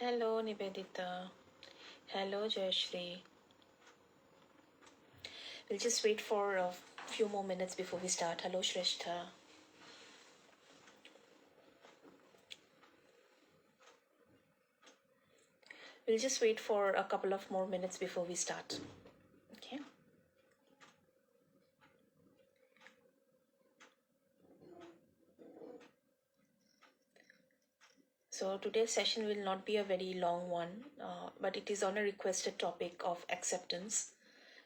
Hello Nivedita. Hello Jayashri. We'll just wait for a few more minutes before we start. Hello Shrestha. We'll just wait for a couple of more minutes before we start. Okay. So today's session will not be a very long one, but it is on a requested topic of acceptance.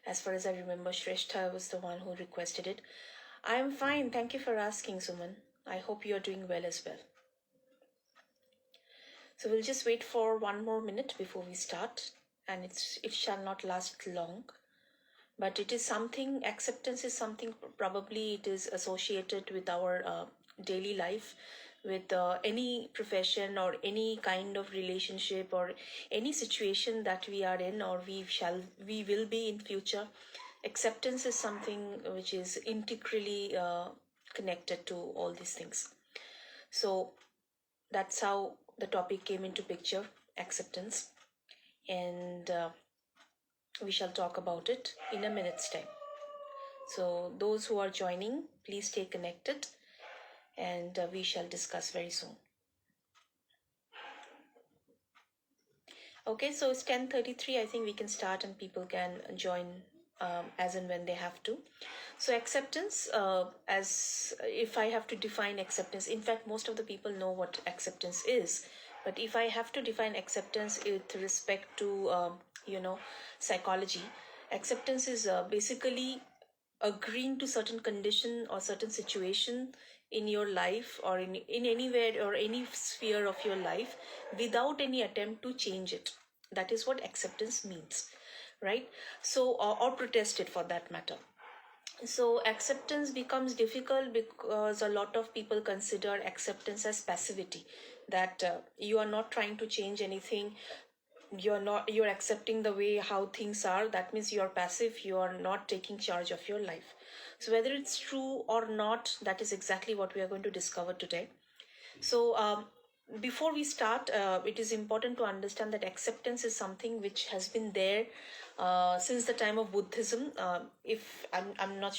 As far as I remember, Shrestha was the one who requested it. I am fine. Thank you for asking, Suman. I hope you are doing well as well. So we'll just wait for one more minute before we start, and it shall not last long. But it is something, acceptance is something, probably it is associated with our daily life, with any profession or any kind of relationship or any situation that we are in or we will be in future. Acceptance is something which is integrally connected to all these things. So that's how the topic came into picture, acceptance, and we shall talk about it in a minute's time. So those who are joining, please stay connected, and we shall discuss very soon. Okay, so it's 10:33. I think we can start and people can join as and when they have to. So acceptance, as if I have to define acceptance, in fact, most of the people know what acceptance is. But if I have to define acceptance with respect to, psychology, acceptance is basically agreeing to certain condition or certain situation in your life or in anywhere or any sphere of your life without any attempt to change it. That is what acceptance means, right? So or protest it for that matter. So acceptance becomes difficult because a lot of people consider acceptance as passivity, that you are not trying to change anything, you're accepting the way how things are. That means you're passive, you are not taking charge of your life. So whether it's true or not, that is exactly what we are going to discover today. So before we start, it is important to understand that acceptance is something which has been there since the time of Buddhism. If I'm not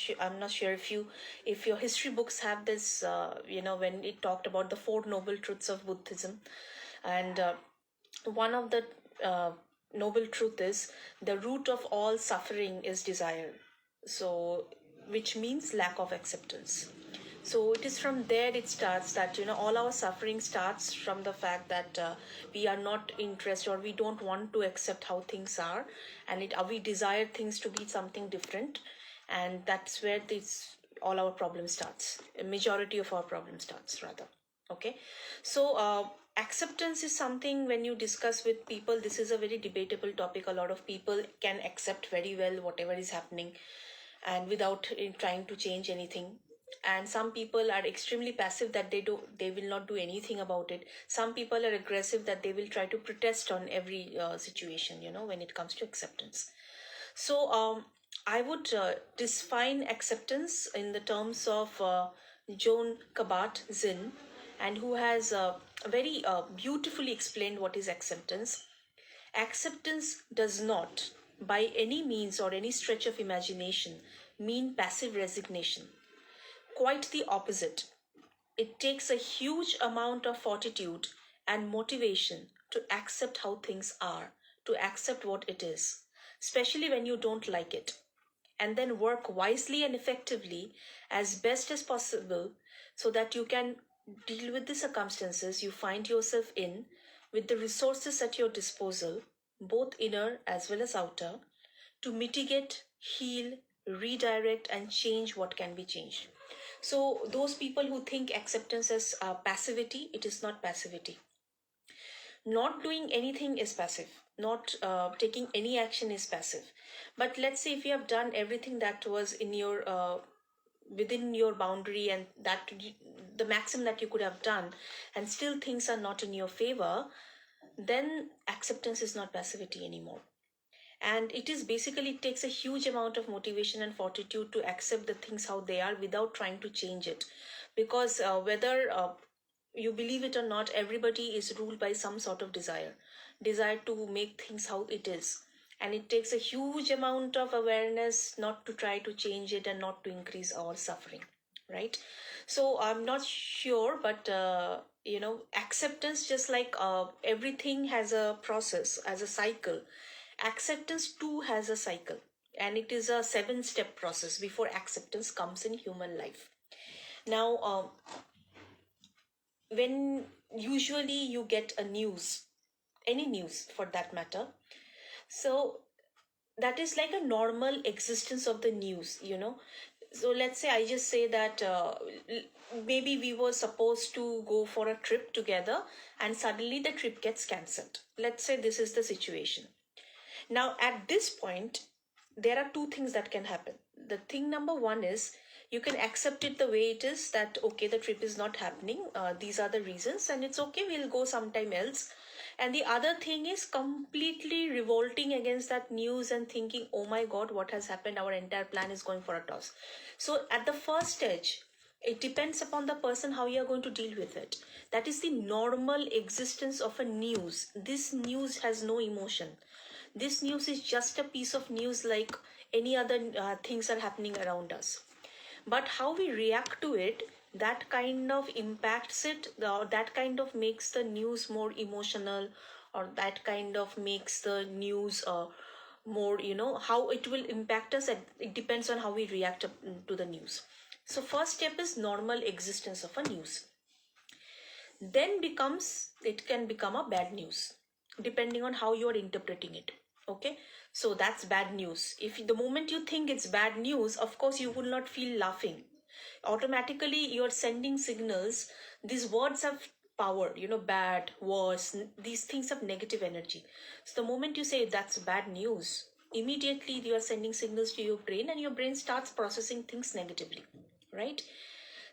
sure if your history books have this, when it talked about the Four Noble Truths of Buddhism, and one of the noble truth is the root of all suffering is desire. So which means lack of acceptance. So it is from there it starts, that all our suffering starts from the fact that we are not interested or we don't want to accept how things are, and we desire things to be something different, and that's where this all our problem starts, a majority of our problem starts rather. Okay, so acceptance is something, when you discuss with people, this is a very debatable topic. A lot of people can accept very well whatever is happening and without trying to change anything, and some people are extremely passive, that they will not do anything about it. Some people are aggressive, that they will try to protest on every situation, when it comes to acceptance. So I would define acceptance in the terms of Joan Kabat-Zinn, and who has very beautifully explained what is acceptance. Acceptance does not, by any means or any stretch of imagination, mean passive resignation. Quite the opposite. It takes a huge amount of fortitude and motivation to accept how things are, to accept what it is, especially when you don't like it, and then work wisely and effectively as best as possible so that you can deal with the circumstances you find yourself in with the resources at your disposal, both inner as well as outer, to mitigate, heal, redirect, and change what can be changed. So, those people who think acceptance as passivity, it is not passivity. Not doing anything is passive, not taking any action is passive. But let's say if you have done everything that was in your within your boundary, and that the maximum that you could have done, and still things are not in your favor, then acceptance is not passivity anymore. And it is basically, it takes a huge amount of motivation and fortitude to accept the things how they are without trying to change it, because whether you believe it or not, everybody is ruled by some sort of desire. desire to make things how it is. And it takes a huge amount of awareness not to try to change it and not to increase our suffering, right? So I'm not sure, but acceptance, just like everything has a process, as a cycle, acceptance too has a cycle. And it is a 7-step process before acceptance comes in human life. Now, when usually you get a news, any news for that matter, so that is like a normal existence of the news. So let's say I just say that maybe we were supposed to go for a trip together and suddenly the trip gets cancelled. Let's say this is the situation. Now at this point, there are two things that can happen. The thing number one is, you can accept it the way it is, that okay, the trip is not happening, these are the reasons, and it's okay, we'll go sometime else. And the other thing is completely revolting against that news and thinking, oh my god, what has happened, our entire plan is going for a toss. So at the first stage, it depends upon the person how you are going to deal with it. That is the normal existence of a news. This news has no emotion. This news is just a piece of news, like any other things are happening around us. But how we react to it, that kind of impacts it, or that kind of makes the news more emotional, or that kind of makes the news more, how it will impact us. It depends on how we react to the news. So first step is normal existence of a news. Then it can become a bad news, depending on how you are interpreting it. Okay, so that's bad news. If the moment you think it's bad news, of course you will not feel laughing. Automatically you're sending signals. These words have power, bad, worse, these things have negative energy. So the moment you say that's bad news, immediately you are sending signals to your brain, and your brain starts processing things negatively, right?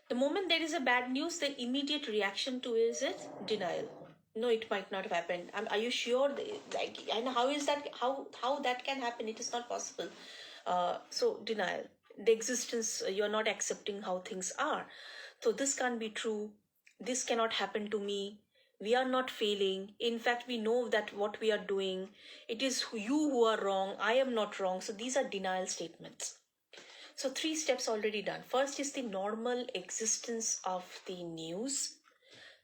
The moment there is a bad news, the immediate reaction to is denial. No, it might not have happened. Are you sure? Like, and how is that? How that can happen? It is not possible. So denial. The existence, you're not accepting how things are. So this can't be true. This cannot happen to me. We are not failing. In fact, we know that what we are doing, it is you who are wrong. I am not wrong. So these are denial statements. So 3 steps already done. First is the normal existence of the news.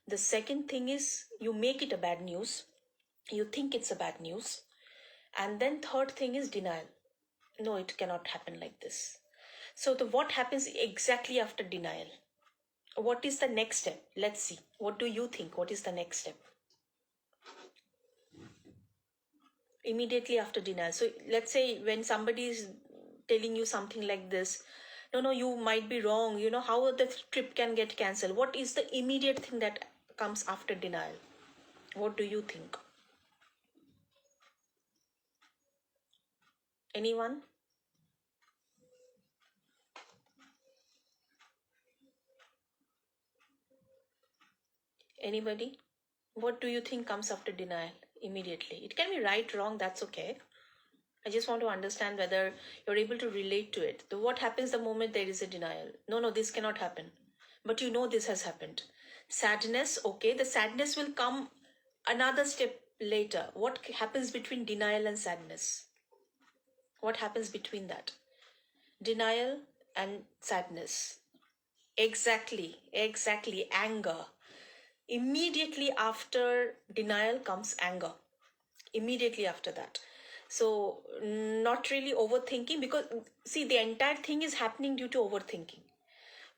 The second thing is, you make it a bad news. You think it's a bad news. And then third thing is denial. No, it cannot happen like this. So what happens exactly after denial? What is the next step? Let's see. What do you think? What is the next step? Immediately after denial. So let's say when somebody is telling you something like this, no, you might be wrong, how the trip can get cancelled. What is the immediate thing that comes after denial? What do you think? Anyone? Anybody? What do you think comes after denial immediately? It can be right, wrong, that's okay. I just want to understand whether you're able to relate to it. What happens the moment there is a denial? No, this cannot happen. But this has happened. Sadness, okay, the sadness will come another step later. What happens between denial and sadness? What happens between that? Denial and sadness. Exactly. Anger. Immediately after denial comes anger. Immediately after that. So, not really overthinking, because see, the entire thing is happening due to overthinking.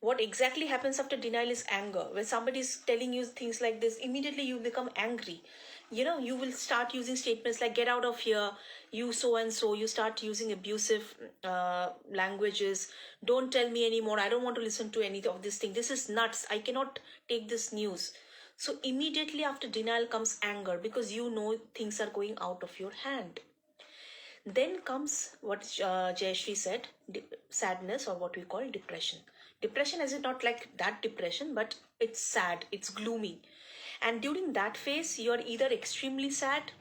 What exactly happens after denial is anger. When somebody is telling you things like this, immediately you become angry. You will start using statements like, get out of here, you so and so. You start using abusive languages. Don't tell me anymore. I don't want to listen to any of this thing. This is nuts. I cannot take this news. So immediately after denial comes anger, because things are going out of your hand. Then comes what Jayashree said, sadness, or what we call depression. Depression is not like that depression, but it's sad, it's gloomy. And during that phase, you're either extremely sad,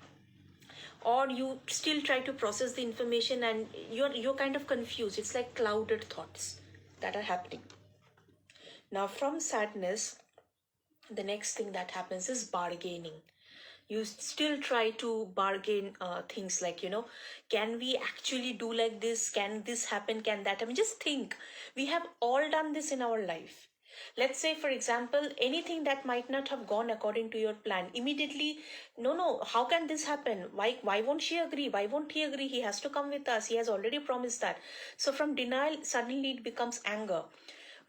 or you still try to process the information, and you're kind of confused. It's like clouded thoughts that are happening. Now from sadness, the next thing that happens is bargaining. you still try to bargain things like, can we actually do like this? Can this happen? Can that happen? Just think, we have all done this in our life. Let's say, for example, anything that might not have gone according to your plan, immediately, no, how can this happen? Why won't she agree? Why won't he agree? He has to come with us. He has already promised that. So from denial, suddenly it becomes anger.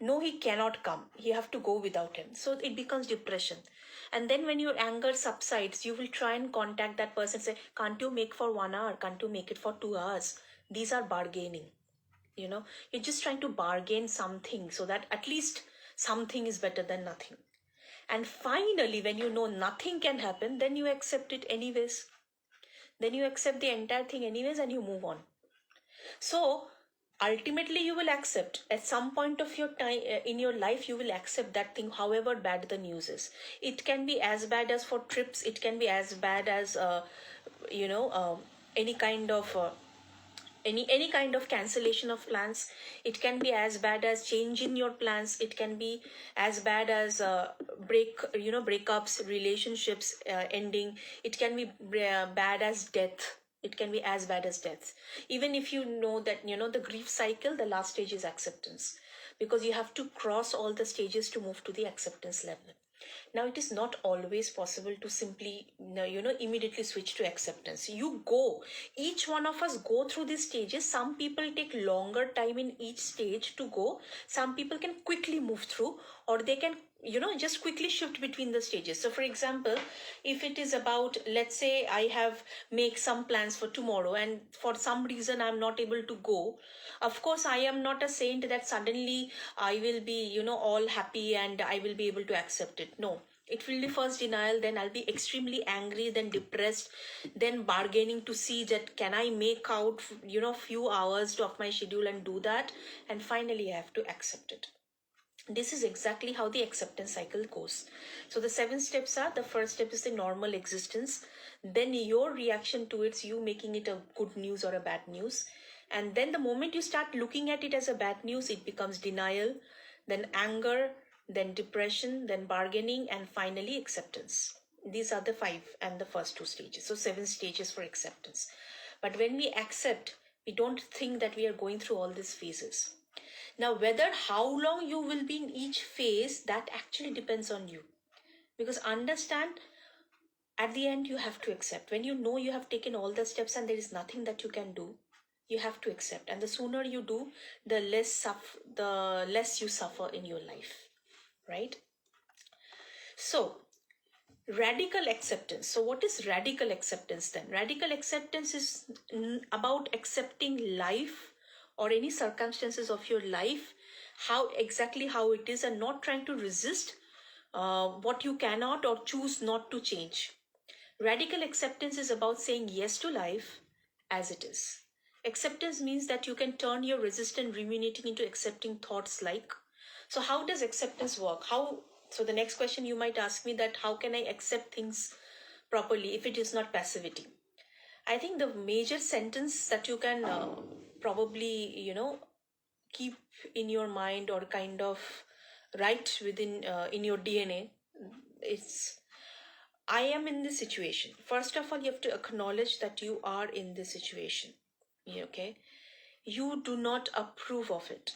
No, he cannot come. You have to go without him. So it becomes depression. And then when your anger subsides, you will try and contact that person, say, can't you make for 1 hour? Can't you make it for 2 hours? These are bargaining. You're just trying to bargain something so that at least something is better than nothing. And finally, when you know nothing can happen, then you accept it anyways. Then you accept the entire thing anyways and you move on. So ultimately you will accept at some point of your time in your life, you will accept that thing, however bad the news is. It can be as bad as for trips. It can be as bad as any kind of any kind of cancellation of plans. It can be as bad as change in your plans. It can be as bad as breakups, relationships ending. It can be bad as death. It can be as bad as death. Even if you know that, the grief cycle, the last stage is acceptance, because you have to cross all the stages to move to the acceptance level. Now, it is not always possible to simply, immediately switch to acceptance. Each one of us go through these stages. Some people take longer time in each stage to go. Some people can quickly move through, or they can, just quickly shift between the stages. So, for example, if it is about, let's say I have make some plans for tomorrow and for some reason I'm not able to go. Of course, I am not a saint that suddenly I will be, all happy and I will be able to accept it. No, it will be first denial, then I'll be extremely angry, then depressed, then bargaining to see that can I make out, few hours of my schedule and do that. And finally, I have to accept it. This is exactly how the acceptance cycle goes. So the 7 steps are: the first step is the normal existence, then your reaction to it's you making it a good news or a bad news, and then the moment you start looking at it as a bad news, it becomes denial, then anger, then depression, then bargaining, and finally acceptance. These are the 5 and the first 2 stages. So 7 stages for acceptance. But when we accept, we don't think that we are going through all these phases. Now, how long you will be in each phase, that actually depends on you. Because understand, at the end, you have to accept. When you know you have taken all the steps and there is nothing that you can do, you have to accept. And the sooner you do, the less you suffer in your life, right? So, radical acceptance. So, what is radical acceptance then? Radical acceptance is about accepting life or any circumstances of your life how it is, and not trying to resist what you cannot or choose not to change. Radical acceptance is about saying yes to life as it is. Acceptance means that you can turn your resistant ruminating into accepting thoughts like. So how does acceptance work? So the next question you might ask me, that how can I accept things properly if it is not passivity? I think the major sentence that you can probably, keep in your mind or kind of write within in your DNA, it's, I am in this situation. First of all, you have to acknowledge that you are in this situation. Okay? You do not approve of it.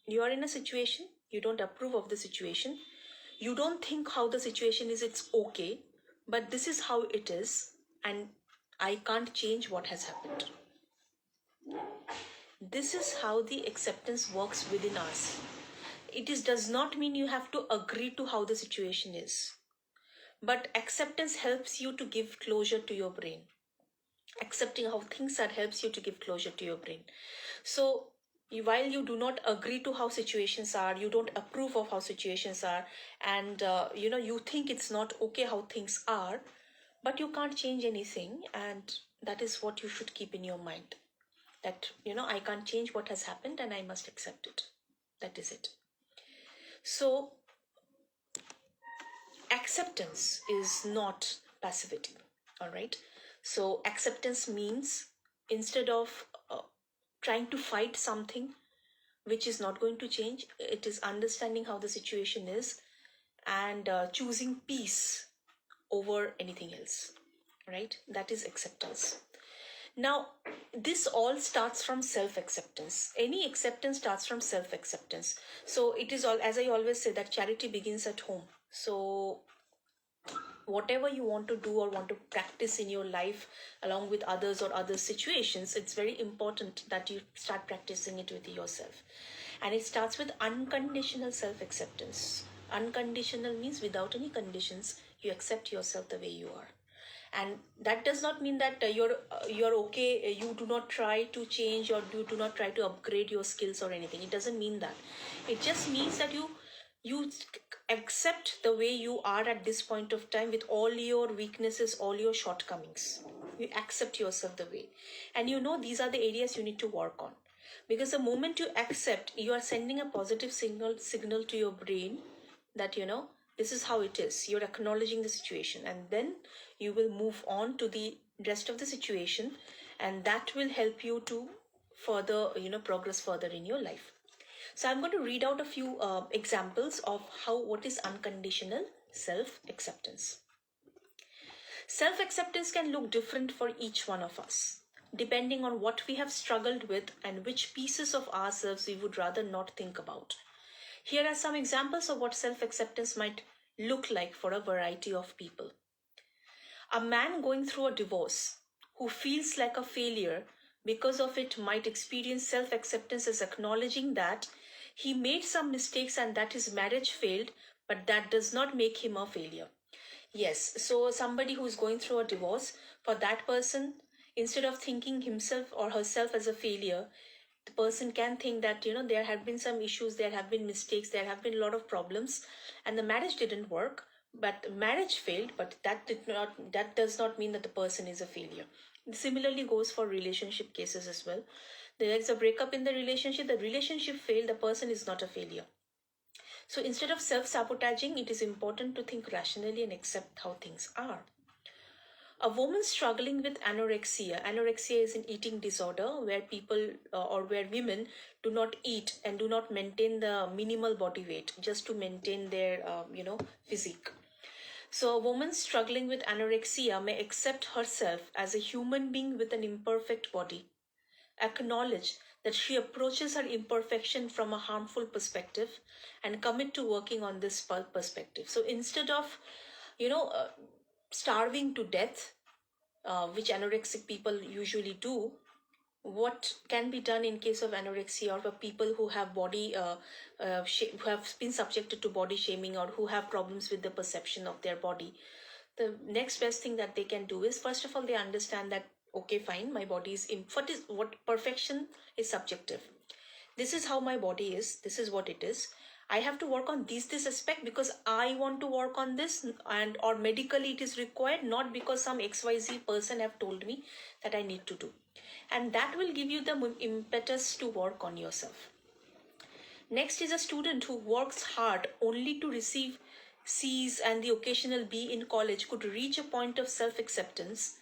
You are in a situation, you don't approve of the situation. You don't think how the situation is, it's okay, but this is how it is, and I can't change what has happened. This is how the acceptance works within us. Does not mean you have to agree to how the situation is. But acceptance helps you to give closure to your brain. Accepting how things are helps you to give closure to your brain. So while you do not agree to how situations are, you don't approve of how situations are, and you think it's not okay how things are, but you can't change anything, and that is what you should keep in your mind. That, I can't change what has happened and I must accept it. That is it. So acceptance is not passivity. All right. So acceptance means, instead of trying to fight something which is not going to change, it is understanding how the situation is and choosing peace over anything else. right? That is acceptance. Now, this all starts from self-acceptance. Any acceptance starts from self-acceptance. So it is all, as I always say, that charity begins at home. So whatever you want to do or want to practice in your life along with others or other situations, it's very important that you start practicing it with yourself. And it starts with unconditional self-acceptance. Unconditional means without any conditions, you accept yourself the way you are. And that does not mean that you're okay, you do not try to change or you do not try to upgrade your skills or anything. It doesn't mean that. It just means that you accept the way you are at this point of time with all your weaknesses, all your shortcomings. You accept yourself the way, and you know these are the areas you need to work on, because the moment you accept, you are sending a positive signal to your brain that this is how it is. You're acknowledging the situation, and then you will move on to the rest of the situation, and that will help you to further progress further in your life. So I'm going to read out a few examples of what is unconditional self acceptance. Self acceptance can look different for each one of us, depending on what we have struggled with and which pieces of ourselves we would rather not think about. Here are some examples of what self acceptance might look like for a variety of people. A man going through a divorce who feels like a failure because of it might experience self acceptance as acknowledging that he made some mistakes and that his marriage failed, but that does not make him a failure. Yes, so somebody who is going through a divorce, for that person, instead of thinking himself or herself as a failure, the person can think that there have been some issues, there have been mistakes, there have been a lot of problems, and the marriage didn't work, but marriage failed, but that does not mean that the person is a failure. Similarly goes for relationship cases as well. There is a breakup in the relationship failed, the person is not a failure. So instead of self-sabotaging, it is important to think rationally and accept how things are. A woman struggling with anorexia is an eating disorder where people or where women do not eat and do not maintain the minimal body weight just to maintain their physique. So a woman struggling with anorexia may accept herself as a human being with an imperfect body, acknowledge that she approaches her imperfection from a harmful perspective, and commit to working on this perspective. So instead of starving to death, which anorexic people usually do, what can be done in case of anorexia or for people who have who have been subjected to body shaming or who have problems with the perception of their body? The next best thing that they can do is, first of all, they understand that okay, fine, my body is what perfection is subjective. This is how my body is, this is what it is. I have to work on this aspect because I want to work on this, and or medically it is required, not because some XYZ person have told me that I need to do. And that will give you the impetus to work on yourself. Next is a student who works hard only to receive C's and the occasional B in college could reach a point of self-acceptance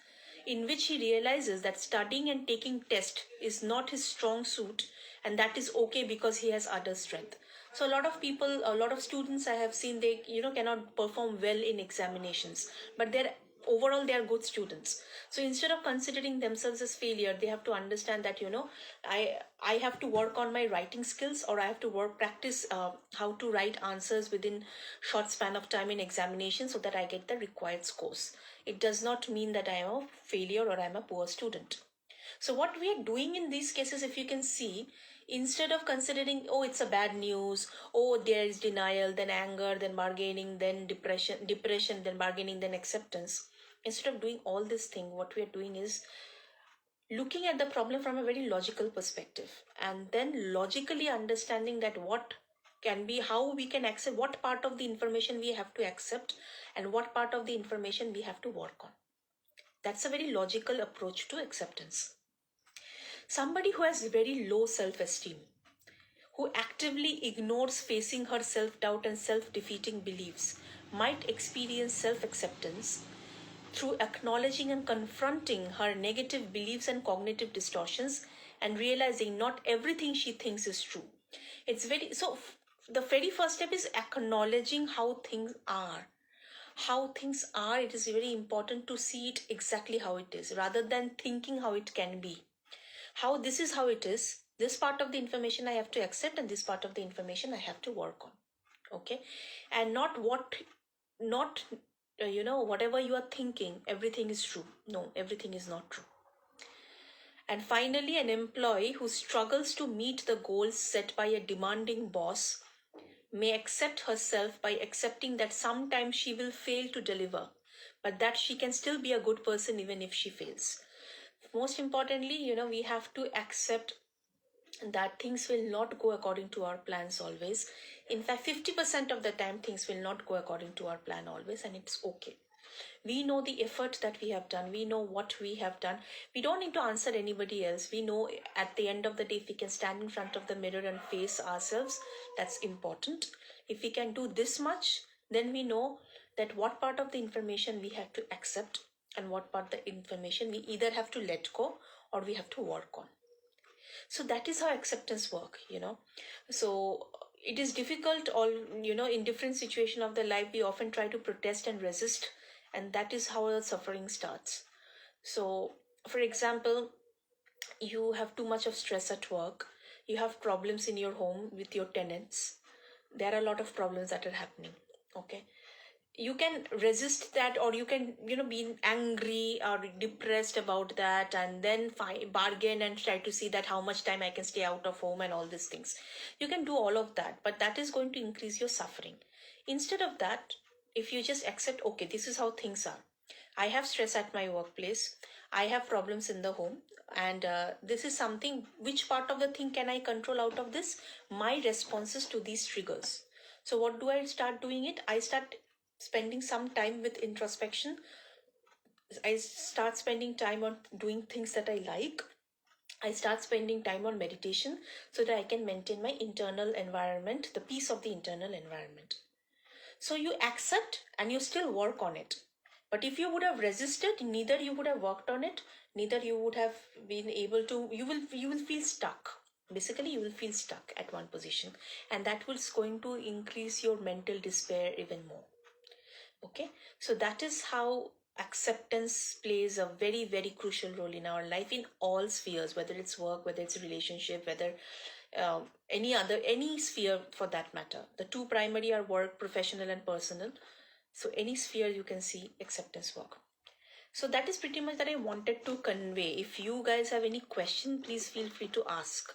in which he realizes that studying and taking tests is not his strong suit, and that is okay because he has other strength. So a lot of students I have seen, they cannot perform well in examinations, but overall they are good students. So instead of considering themselves as failure, they have to understand that I have to work on my writing skills, or I have to practice how to write answers within short span of time in examination so that I get the required scores. It does not mean that I am a failure or I am a poor student. So what we are doing in these cases, if you can see, instead of considering, oh, it's a bad news, oh, there is denial, then anger, then bargaining, then depression, then bargaining, then acceptance, instead of doing all this thing, what we are doing is looking at the problem from a very logical perspective, and then logically understanding that what can be, how we can accept, what part of the information we have to accept and what part of the information we have to work on. That's a very logical approach to acceptance. Somebody who has very low self-esteem, who actively ignores facing her self-doubt and self-defeating beliefs, might experience self-acceptance through acknowledging and confronting her negative beliefs and cognitive distortions and realizing not everything she thinks is true. The very first step is acknowledging how things are. how things are, it is very important to see it exactly how it is rather than thinking how it can be. How this is how it is, this part of the information I have to accept and this part of the information I have to work on. Okay. And not whatever you are thinking everything is true. No, everything is not true. And finally, an employee who struggles to meet the goals set by a demanding boss may accept herself by accepting that sometimes she will fail to deliver, but that she can still be a good person even if she fails. Most importantly, we have to accept that things will not go according to our plans always. In fact, 50% of the time, things will not go according to our plan always, and it's okay. We know the effort that we have done, we know what we have done. We don't need to answer anybody else. We know at the end of the day, if we can stand in front of the mirror and face ourselves, that's important. If we can do this much, then we know that what part of the information we have to accept and what part of the information we either have to let go or we have to work on. So that is how acceptance work. So it is difficult, all in different situation of the life we often try to protest and resist, and that is how the suffering starts. So for example, you have too much of stress at work, you have problems in your home with your tenants, there are a lot of problems that are happening. Okay, you can resist that, or you can be angry or depressed about that, and then bargain and try to see that how much time I can stay out of home and all these things. You can do all of that, but that is going to increase your suffering. Instead of that, if you just accept, okay, this is how things are, I have stress at my workplace, I have problems in the home, and this is something, which part of the thing can I control out of this? My responses to these triggers. So what do I start doing it? I start spending some time with introspection. I start spending time on doing things that I like. I start spending time on meditation so that I can maintain my internal environment, the peace of the internal environment. So you accept and you still work on it. But if you would have resisted, neither you would have worked on it, neither you would have been able to, you will feel stuck. Basically, you will feel stuck at one position, and that was going to increase your mental despair even more. Okay, so that is how acceptance plays a very, very crucial role in our life in all spheres, whether it's work, whether it's a relationship, whether any sphere for that matter. The two primary are work, professional and personal. So any sphere you can see acceptance work. So that is pretty much that I wanted to convey. If you guys have any question, please feel free to ask.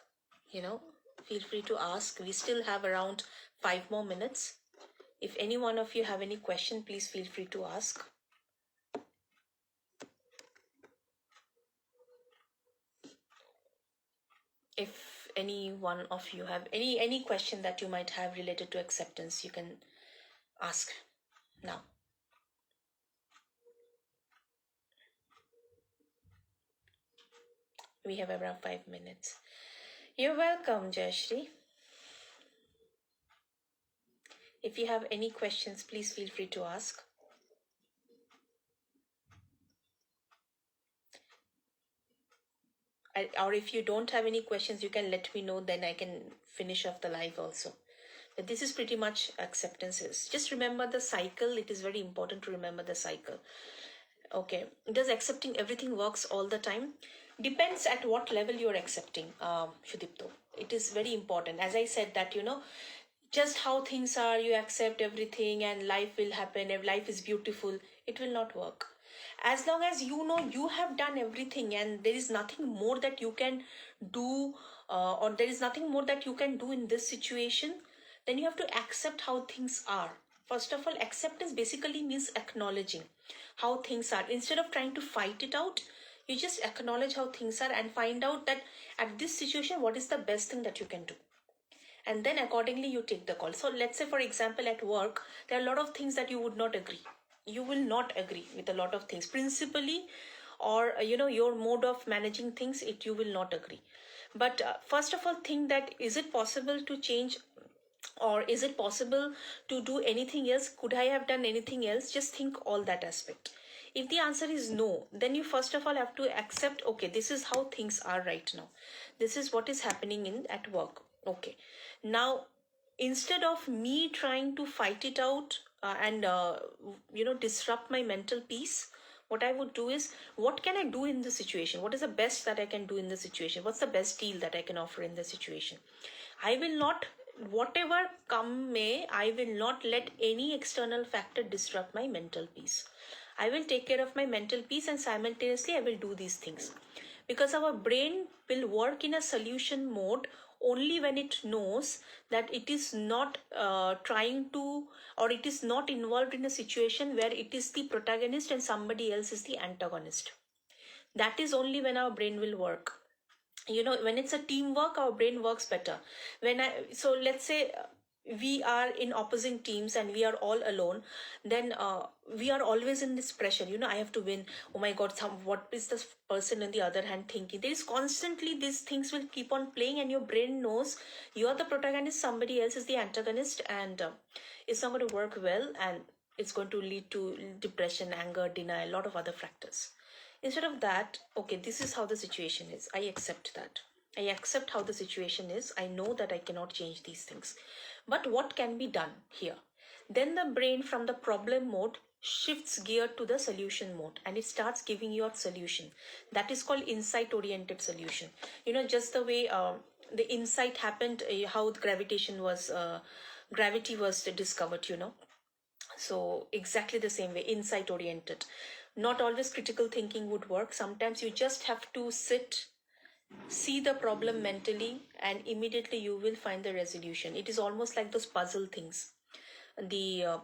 Feel free to ask. We still have around 5 more minutes. If any one of you have any question, please feel free to ask. If any one of you have any question that you might have related to acceptance, you can ask now. We have around 5 minutes. You're welcome, Jayashri. If you have any questions, please feel free to ask. Or if you don't have any questions, you can let me know, then I can finish off the live also. But this is pretty much acceptances. Just remember the cycle. It is very important to remember the cycle. Okay. Does accepting everything works all the time? Depends at what level you're accepting, Shudipto. It is very important. As I said that, just how things are, you accept everything and life will happen, if life is beautiful, it will not work. As long as you know you have done everything and there is nothing more that you can do, or there is nothing more that you can do in this situation, then you have to accept how things are. First of all, acceptance basically means acknowledging how things are. Instead of trying to fight it out, you just acknowledge how things are and find out that at this situation, what is the best thing that you can do, and then accordingly you take the call. So let's say, for example, at work, there are a lot of things that you would not agree. You will not agree with a lot of things principally, or your mode of managing things, it you will not agree. But first of all, think that is it possible to change, or is it possible to do anything else? Could I have done anything else? Just think all that aspect. If the answer is no, then you first of all have to accept, okay, this is how things are right now, this is what is happening in at work. Okay, now instead of me trying to fight it out, and disrupt my mental peace, what I would do is, what can I do in this situation? What is the best that I can do in the situation? What's the best deal that I can offer in the situation? I will not, whatever come may, I will not let any external factor disrupt my mental peace. I will take care of my mental peace, and simultaneously I will do these things. Because our brain will work in a solution mode only when it knows that it is not trying to, or it is not involved in a situation where it is the protagonist and somebody else is the antagonist. That is only when our brain will work. When it's a teamwork, our brain works better. So let's say we are in opposing teams and we are all alone, then we are always in this pressure. I have to win. Oh my god, what is this person on the other hand thinking? There is constantly, these things will keep on playing, and your brain knows you are the protagonist, somebody else is the antagonist, and it's not going to work well, and it's going to lead to depression, anger, denial, a lot of other factors. Instead of that, okay, this is how the situation is. I accept that. I accept how the situation is. I know that I cannot change these things. But what can be done here? Then the brain from the problem mode shifts gear to the solution mode, and it starts giving you a solution. That is called insight oriented solution. Just the way the insight happened, how gravity was discovered. So exactly the same way, insight oriented. Not always critical thinking would work. Sometimes you just have to sit, see the problem mentally, and immediately you will find the resolution. It is almost like those puzzle things. The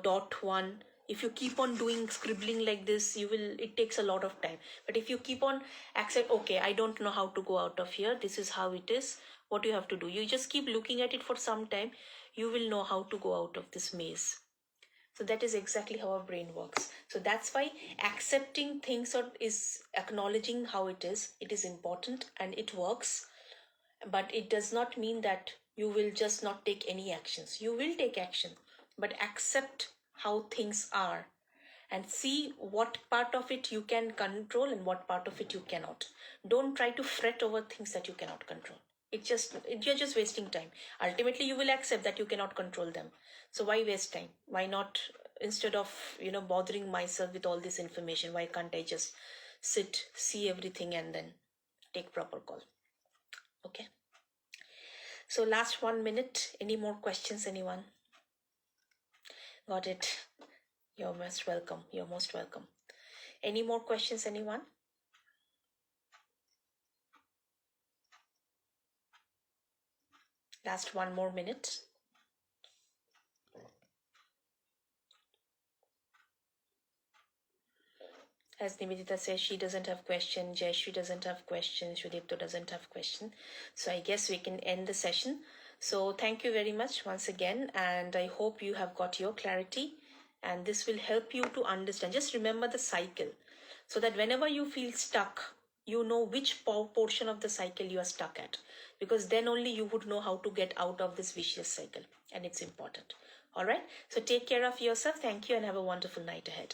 dot one, if you keep on doing scribbling like this, it takes a lot of time. But if you keep on accept, okay, I don't know how to go out of here, this is how it is, what you have to do, you just keep looking at it for some time, you will know how to go out of this maze. So that is exactly how our brain works. So that's why accepting things is acknowledging how it is important, and it works. But it does not mean that you will just not take any actions. You will take action, but accept how things are and see what part of it you can control and what part of it you cannot. Don't try to fret over things that you cannot control. You're just wasting time. Ultimately you will accept that you cannot control them. So why waste time? Why not, instead of bothering myself with all this information, why can't I just sit, see everything, and then take proper call? Okay, so last 1 minute. Any more questions, anyone? Got it. You're most welcome. Any more questions, anyone? Last 1 more minute. As Nivedita says, she doesn't have question. Jayashree doesn't have question. Shudipto doesn't have question. So I guess we can end the session. So thank you very much once again, and I hope you have got your clarity, and this will help you to understand. Just remember the cycle, so that whenever you feel stuck, you know which portion of the cycle you are stuck at, because then only you would know how to get out of this vicious cycle, and it's important. All right, so take care of yourself. Thank you, and have a wonderful night ahead.